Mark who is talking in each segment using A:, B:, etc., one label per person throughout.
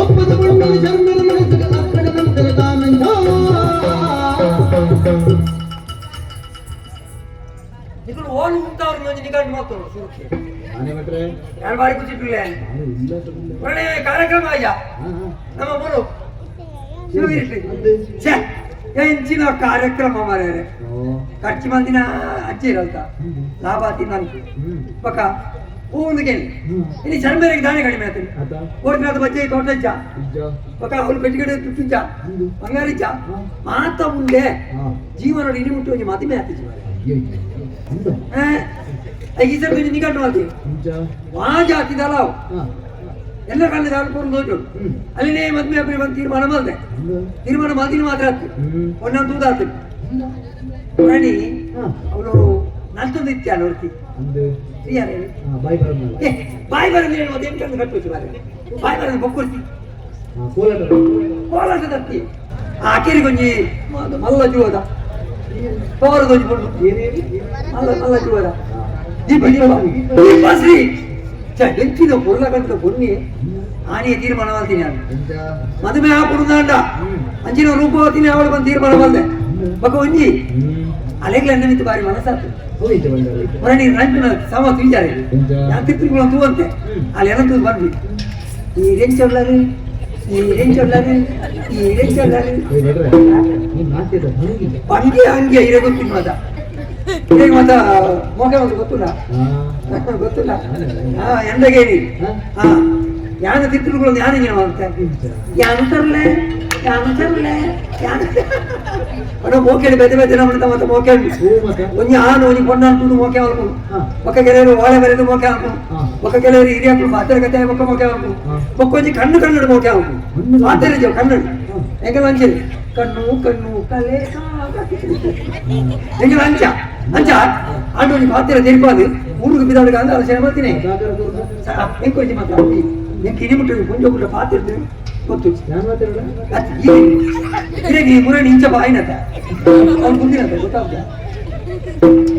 A: ಒಪ್ಪದ ಬಣ್ಣದ ಜನ್ಮದ ಮನಸ್ಸಿಗೆ ಅಪ್ಪಡ ನಂತರ ತಾನಂದ
B: ಇದು ಓಲು ಉಂಟವ್ರ ಮಂಜಿ ನಿಗಂಡು ಮಾತಾಡೋದು ಸುರುಕಿ
A: ಆನೆ ಬಿಟ್ರೆ
B: ಯಾರು ಬಾರಿ ಕುಚಿಟ್ಟಿಲ್ಲ ಒಳ್ಳೆ ಕಾರ್ಯಕ್ರಮ ಆಯ್ಯ ನಮ್ಮ ಬೋಲು ಹೆಂಚಿನ ಕಾರ್ಯಕ್ರಮ ಮಾರ್ಯಾರೆ ಖರ್ಚು ಮಂದಿನ ಅಜ್ಜಿ ಇರಲ್ತ ಲಾಭ ತಿನ್ನಂತ ಪಕ್ಕ ಹೂವೊಂದು ಕೇಳಿ ಇಲ್ಲಿ ಚರ್ಮೇರಿಗೆ ದಾಣೆ ಕಡಿಮೆ ಆಯ್ತು ಕೋಟಿನಾದ ಬಜ್ಜೆ ತೋಟಜ್ಜ ಪಕ್ಕ ಅವಳು ಬೆಟ್ಟಿಗಡೆ ತುಟ್ಟಿಜ್ಜ ಬಂಗಾರಿಜ್ಜ ಮಾತ ಮುಂದೆ ಜೀವನ ಇಡಿ ಮುಟ್ಟಿ ಒಂದು ಮದುವೆ ಆಗ್ತಿದ್ವಿ ಈ ಸರ್ ನಿಗಂಡು ಮಾತಿ ಆ ಜಾತಿ ದಲಾವ್ ಎಲ್ಲ ಕಾಲದ ಆಡ್ಕೊಂಡು ನೋಡು ಅಲ್ಲಿನೇ ಮದ್ವೆ ಅಬ್ಬರಿ ಬಂದು ತೀರ್ಮಾನ ಮಾಡಿದೆ ತೀರ್ಮಾನ ಮಾತಿನ ಮಾತ್ರ ಆಗ್ತದೆ ಒಂದೊಂದು ತೂದ ಆಗ್ತದೆ ಪ್ರಾಣಿ ಅವಳು ನಲ್ತೊಂದು ಇತ್ಯ ನೋಡ್ತಿ ಬಾಯಿ ಬರಲಿ ಹೇಳುವುದು ಎಂಟು ಕಟ್ಟುವಚ್ಚು ಬಾಯಿ ಬರಲಿ ಬೊಕ್ಕೊಡ್ತಿ ಕೋಲಾಟದತ್ತಿ ಆ ಅಕ್ಕೇರಿಗೊಂಜಿ ಮಲ್ಲ ಜೀವದ ತೋರದೊಂಜಿ ಬಂದು ಮಲ್ಲ ಜೀವದ ದೀಪ ದೀಪ ಶ್ರೀ ಹೆಂಚಿನ ಪೊರ್ಲಗಂತ ಬೊನ್ನಿ ಆನೆಯ ತೀರ್ಮಾನ ಮಾಡ್ತೀನಿ ನಾನು ಮದುವೆ ಹಾಕುಡುದಾಂಡ ಅಂಚಿನ ರೂಪವತಿನಿ ಅವಳು ಬಂದು ತೀರ್ಮಾನ ಮಾಡ್ದೆ ಬಕ ಒಂಜಿ ಅಲೆಗ್ಲ ನಿಂತು ಬಾರಿ ಮನಸ್ಸಾತು ಮರಣಿ ನಂಟಿನ ಸಾಮತ್ ವಿಚಾರ ಯಾಕೆ ತಿರುಗುಳ ತೂವಂತೆ ಅಲ್ಲಿ ಏನಂತೂ ಬಂದ್ವಿ ಈ ರೆಂಚೊಳ್ಳರು ಪಂಗೆ ಹಂಗೆ ಇರೋ ಗೊತ್ತಿಲ್ಲ ಮತ ಈಗ ಮತ್ತ ಮೋಕೆ ಒಂದು ಗೊತ್ತಿಲ್ಲ ಎಂದಗೇನಿ ಯಾನ ತಿತ್ತುಗಳು ಯಾನಿಗೆ ಅಂತ ಯಾನು ತರಲೆ ಮೋಕೆಲಿ ಬೆದೆ ಬೆದೆ ಮತ್ತೆ ಮೋಕೆ ಒಂಜಿ ಆನು ಒಂಜಿ ಕೊಂಡ ಅಂತೂ ಮೋಕೆ ಅಲ್ಕು ಒಕ್ಕ ಕೆಲವರು ಓಳೆ ಬರೆದು ಮೋಕೆ ಅಲ್ಕು ಒಕ್ಕ ಕೆಲವರು ಹಿರಿಯಕ್ಕಳು ಮಾತ್ರ ಕತೆ ಒಕ್ಕ ಮೋಕೆ ಅಲ್ಕು ಒಕ್ಕೊಂಜಿ ಕಣ್ಣು ಮೋಕೆ ಅಲ್ಕು ಮಾತಾಡಿ ಕನ್ನಡ ಹೆಂಗೆ ಅಂಚಲಿ ಕಣ್ಣು ಕಲೆ ಹೆಂಗೆ ಅಂಚ ಆಟೋ ಮಾತಿರ ತೆರಿಪಾದು ಊರಿಗೆ ಬಿದ್ದಾಡುಗ ಅಂತ ಆಲೋಚನೆ ಮಾಡ್ತೀನಿ ಹೆಂಗೆ ಮಾತ್ರ ಹೆಂಗೆ ಕಿಡಿ ಮುಟ್ಟ ಕೊಂಚ ಕೂಡ ಪಾತಿರ್ತೀನಿ ಗೊತ್ತು ಈ ಮುರಣಿ ಇಂಚ ಬಾಯಿನತ ಅವ್ನು ಮುಂದಿನತ ಗೊತ್ತಾಗ್ತ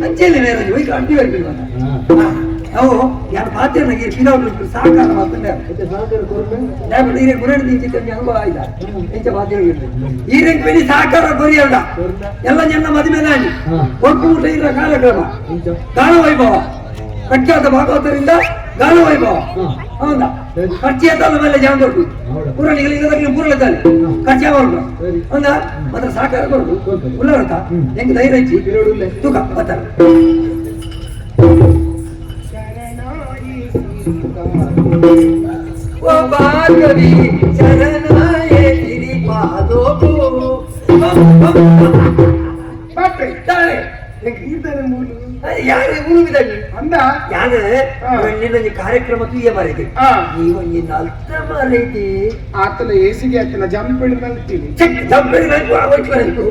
B: ಅಂಚೆಯಲ್ಲಿ ನೇರ ಹೋಗಿ ಅಡ್ಡಿ ಬರ್ಬೇಕು ನಾವು ಯಾರು ಪಾತಿರ್ನಾಗ ಪಿದಾಡು ಸಹಕಾರ ಮಾಡ್ಕೊಂಡೆ ಈ ಮುರಣಿ ನಿಂಚಿತ ಅನುಭವ ಆಯ್ತಾ ಇಂಚ ಪಾತಿರ ಈ ರಂಗ್ ಬೆಳಿ ಸಹಕಾರ ಕೊರಿಯಲ್ಲ ಎಲ್ಲ ಜನ ಮದುವೆ ನಾಡಿ ಒಕ್ಕೂಟ ಇರೋ ಕಾರ್ಯಕ್ರಮ ಗಾನ ವೈಭವ ಪ್ರಖ್ಯಾತ ಭಾಗವತರಿಂದ ಗಾನ ವೈಭವ ಹೌದಾ ಖರ್ಚಿಯಾದ ಮೇಲೆ ಜಾಮ ಕೊಡ್ತು ಪುರಾಣಿಗಳಿಗೆ ಪೂರೈತಾನೆ ಖರ್ಚು ಯಾವಾಗ ಹೌದಾ ಮಾತ್ರ ಸಹಕಾರ ಕೊಡ್ತು ಉಳ್ಳಾರತ ಹೆಂಗೆ ಧೈರ್ಯ ಹಚ್ಚಿ ತೂಕ ಬರ್ತಾರ ಓ ಭಾಗವಿ ಶರಣಾಯ ಗಿರಿ ಪಾದೋಗು ಯಾರು ಊರುವಿದಲ್ಲಿ ಅಂದ ಯಾನ ನಿನ್ನ ಕಾರ್ಯಕ್ರಮ ತೂಯ ಮಾರೈತಿ ಈ ಒಂಜಿ ನಲ್ತ ಮಾರೈತಿ
C: ಆತನ ಏಸಿಗೆ ಆತನ ಜಂಪೆಳಿ ನಲ್ತೀನಿ
A: ಜಂಪೆಳಿ ನಲ್ಕು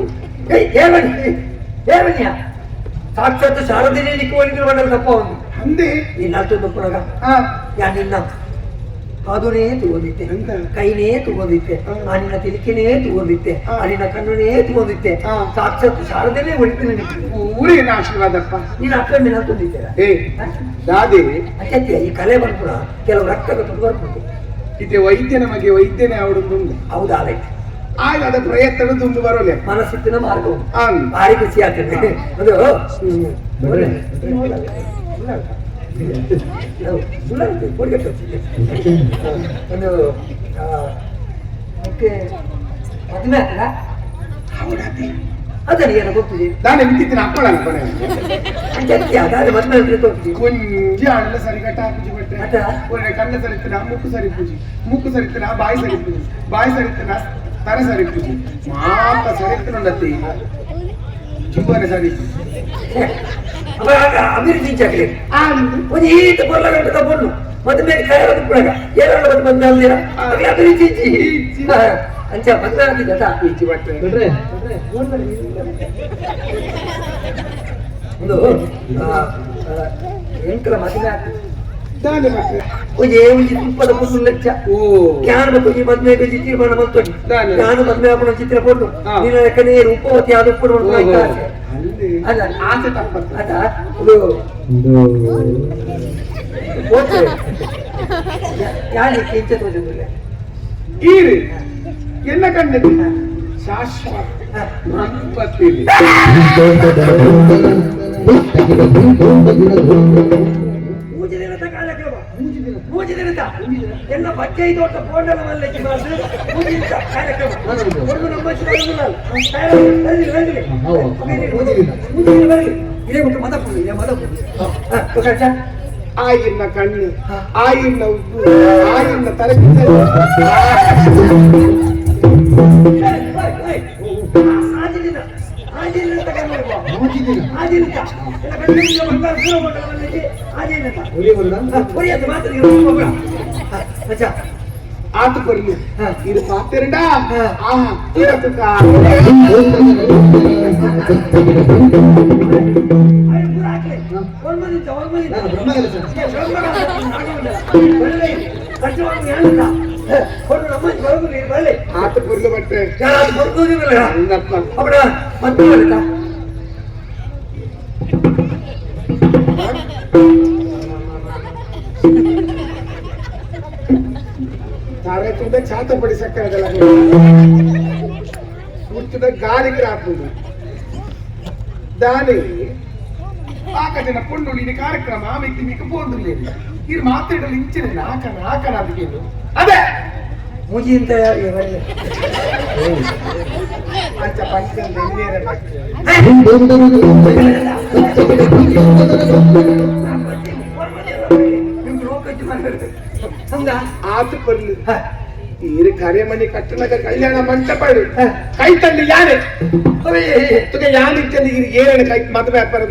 A: ಏವನ್ಯ ಸಾಕ್ಷಾತ್ ಶಾರದಿನೇ ನಿಕ್ಕುವನಿಗೆ ಮಾಡಲು ತಪ್ಪ ಒಂದು
C: ಅಂದೆ
A: ಈ ನಲ್ತೊಂದು ಪುನಗ ಯಾ ನಿನ್ನ ಕಾದುನೇ ತಗೊಂಡಿತ್ತೆ ಕೈನೇ ತಗೊಂಡಿತ್ತೆ ಆ ನಿನ್ನ ತಿಲಿಕೆನೇ ತಗೊಂಡಿತ್ತೆ ಆ ನಿನ್ನ ಕಣ್ಣನೇ ತಗೊಂಡಿತ್ತೆ ಸಾಕ್ಷಾತ್ ಶಾರದನೇ ಒಳಿತೀನಿ
C: ಊರಿನ ಆಶೀರ್ವಾದಪ್ಪ
A: ನೀನು ಅಕ್ಕಂಡು ನಾನು ತಂದಿದ್ದೇನೆ
C: ದಾದಿ
A: ಅತ್ಯತ್ಯ ಈ ಕಲೆ ಬರ್ಪುಣ ಕೆಲವು ರಕ್ತಗ ತುಂಬ ಬರ್ಪುಂಟು
C: ಇದೆ ವೈದ್ಯ ನಮಗೆ ವೈದ್ಯನೇ ಅವಡೊಂದು
A: ಹೌದಾ ಆಯ್ತು
C: ಆಗ ಅದ ಪ್ರಯತ್ನ ತುಂಬು ಬರೋಲ್ಲ
A: ಮನಸ್ಸಿನ ಮಾರ್ಗವು ಭಾರಿ ಖುಷಿ ಆಗ್ತದೆ ಅದು ಒಂದು ಮದುವೆ ಆಗ್ತದ ಅದನ್ನ ಏನೋ ಗೊತ್ತಿದೆ
C: ನಾನೇ ಬಿತ್ತಿನ ಅಪ್ಪಳ
A: ಅದಾದ್ರೆ ಮದುವೆ
C: ಕೊಂಜಿ ಅಣ್ಣ ಸರಿ ಕಟ್ಟ ಹಾಕಿ ಬಿಟ್ರೆ ಒಳ್ಳೆ ಕಣ್ಣ ಸರಿತನ ಮುಕ್ಕು ಸರಿ ಪೂಜಿ ಮುಕ್ಕು ಸರಿತನ ಬಾಯಿ ಸರಿ ಪೂಜಿ ಬಾಯಿ ಸರಿತನ ತಲೆ ಸರಿ ಪೂಜಿ ಮಾತ ಸರಿತನೊಂದತ್ತಿ ಜೀವನ ಸರಿ
A: ಅಭಿವೃದ್ಧಿ ಚಕ್ರಿ ಒಂದು ಈತ ಬರ್ಲಾಗಂಟದ ಬಣ್ಣು ಮತ್ತೆ ಮೇಲೆ ಕಾಯೋದು ಕೂಡ ಏನಾದ್ರು ಬಂದ ಅಭಿವೃದ್ಧಿ ಅಂಚ ಮದುವೆ ಆಗಿದ್ದ ಈಚಿ ಬಟ್ಟೆ ಒಂದು ಎಂಕಲ ಮದುವೆ ಆಗ್ತದೆ ತುಪ್ಪದ ಒಂದು ಲಕ್ಷ ಯಾರು ಈ ಮದ್ವೆ ತೀರ್ಮಾನ ಮಾಡ್ಕೊಂಡು ನಾನು ಮದ್ವೆ ಹಾಕೊಂಡು ಚಿತ್ರ ಕೊಟ್ಟು ನಿನ್ನ ರೂಪವತಿ ಆದ ಅಲ್ಲ
C: ಆಸೆ ತಪ್ಪತ್ತು
A: ಅದ ಇದು ಯಾರು ಕೆಂಚ ತೋರಿಸಿದ್ರೆ
C: ಈರಿ ಎಲ್ಲ ಕಂಡಿದೆ ಶಾಶ್ವತ ಮಂಪತ್ತಿದೆ
A: ಮೂಜಿ ದಿನದ ಕಾರ್ಯಕ್ರಮ ಮೂಜಿ ದಿನದ ಎಲ್ಲ ಬಚ್ಚೆ ಇದೊಟ್ಟ ಪೋಂಡಲ ಮಲ್ಲಕ್ಕೆ ಮಾಡಿದ್ರೆ ಮೂಜಿ ದಿನದ ಕಾರ್ಯಕ್ರಮ ಒಂದು ನಮ್ಮ ಇದೇ ಒಂದು ಮದಪುಡು ಇದೆ ಮದಪುಡು
C: ಆಯಿನ ಕಣ್ಣು ಆಯಿನ ಉದ್ದು ಆಯಿನ ತಲೆ ಆತು ಬರ್ಲಿ ಇದು ಪಾತಿರಡ ಆತು ಬರ್ಲಿ ಬಟ್ಟೆ ತಾರಕದಿಂದ ಚಾತ ಪಡಿಸಕ್ಕಾಗಲ್ಲ ಹುಟ್ಟಿದ ಗಾಳಿಗೆ ಹಾಕುದು దాని ఆకజన పొండు ఇది కార్యక్రమ వ్యక్తి మీకు పోందులేదు ఇది మాట్లాడలు ఇచ్చిన నాకన అదిగేను అదే
A: ಮೂಜಿ ಅಂತ
C: పంచ పంచం వెన్నీర ಆತು ಬರ್ಲಿ ಈರು ಕರೆಮಣಿ ಕಟ್ಟಣಗ ಕಲ್ಯಾಣ ಮಂಟಪಾಡು ಕೈ ತಂದು ಯಾನೆ ತುಗೆ ಯಾನ್ ಇಟ್ಟಂದು ಈರು ಏನೇನು ಕೈ ಮದುವೆ ವ್ಯಾಪಾರ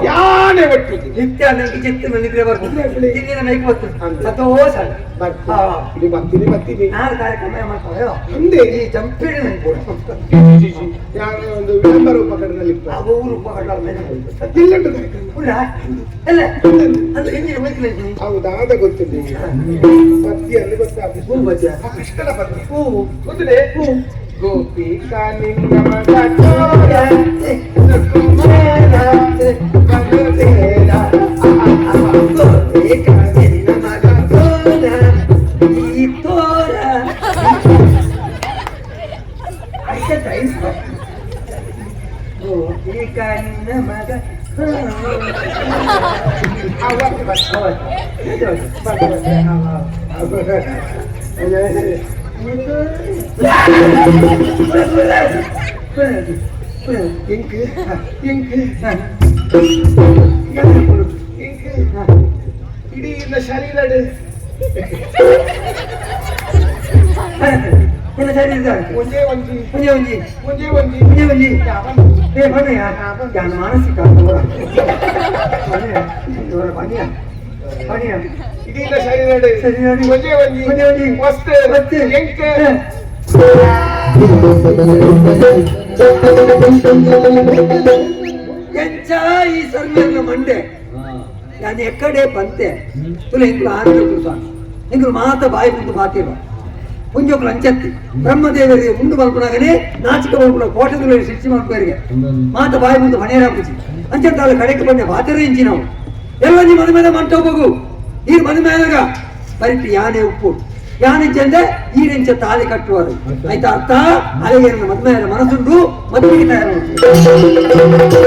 C: ಯಾನೆ ಒಟ್ಟು
A: ನಿತ್ಯ ನನಗೆ ಚಿತ್ರ ನಿದ್ರೆ ಬರ್ತದೆ ಹಿಂದಿನ ನೈಕ್ ಬರ್ತದೆ ಸಂತೋಷ
C: ಇದು ಬರ್ತೀನಿ
A: ನಾನು ಕಾರ್ಯಕ್ರಮ ಮಾಡ್ತಾವೆ
C: ಹಿಂದೆ
A: ಈ ಚಂಪೇಡಿ ನನಗೆ
C: ಯಾರು ಒಂದು ವಿಳಂಬರ ಉಪಕರಣದಲ್ಲಿ
A: ಊರು ಉಪಕರಣ ಮೇಲೆ
C: ಇಲ್ಲಂಟು ಕಾರ್ಯಕ್ರಮ
A: ಅಲ್ಲ ಅದು ಹಿಂದಿನ ಮೈಕಲ್
C: ಹೌದಾದ ಗೊತ್ತಿದೆ ಪತ್ತಿಯಲ್ಲಿ ಗೊತ್ತಾಗ್ತದೆ
A: ಹೂ ಬಜ್ಜ
C: ಕೃಷ್ಣನ ಪತ್ನಿ
A: ಹೂ
C: ಗೊತ್ತಿದೆ ಗೋಪಿಕಾ ನಿನ್ನ ಮಗ ಇಡೀ ಶರೀರ ಒಂದೇ ಒಂಜಿ
A: ಮಾನಸಿಕ
C: ಇಡೀ ಶರೀರ ಒಂದೇ ಒಂಜಿ ವಸ್ತು ಎಂಕೆ
A: ఈ సర్వేల మండే దాన్ని ఎక్కడే పంతే తుల ఇంకులు ఆనందం స్వామి ఇంకులు మాత బాయి ముందు బాతీవ పుంజొకలు అంచెత్తి బ్రహ్మదేవరి ముందు మలుపునాగానే నాచిక మలుపున కోటదులు శిక్షి మలుపుగా మాత బాయి ముందు మనేరా పూజి అంచెత్తాలు కడెక్కి పడిన బాతరించినావు ఎల్లని మది మీద మంట పోగు ఈ మది మీదగా పరిటి యానే ఉప్పు ಯಾನಿಂಚಂದ್ರೆ ಈರಿಂಚ ತಾಳಿ ಕಟ್ಟುವರು ಆಯ್ತಾ ಅರ್ಥ ಅಲ್ಲಿಗೆ ಮದುವೆ ಮನಸ್ಸುಂಡು ಮದುವೆಗೆ ತಯಾರು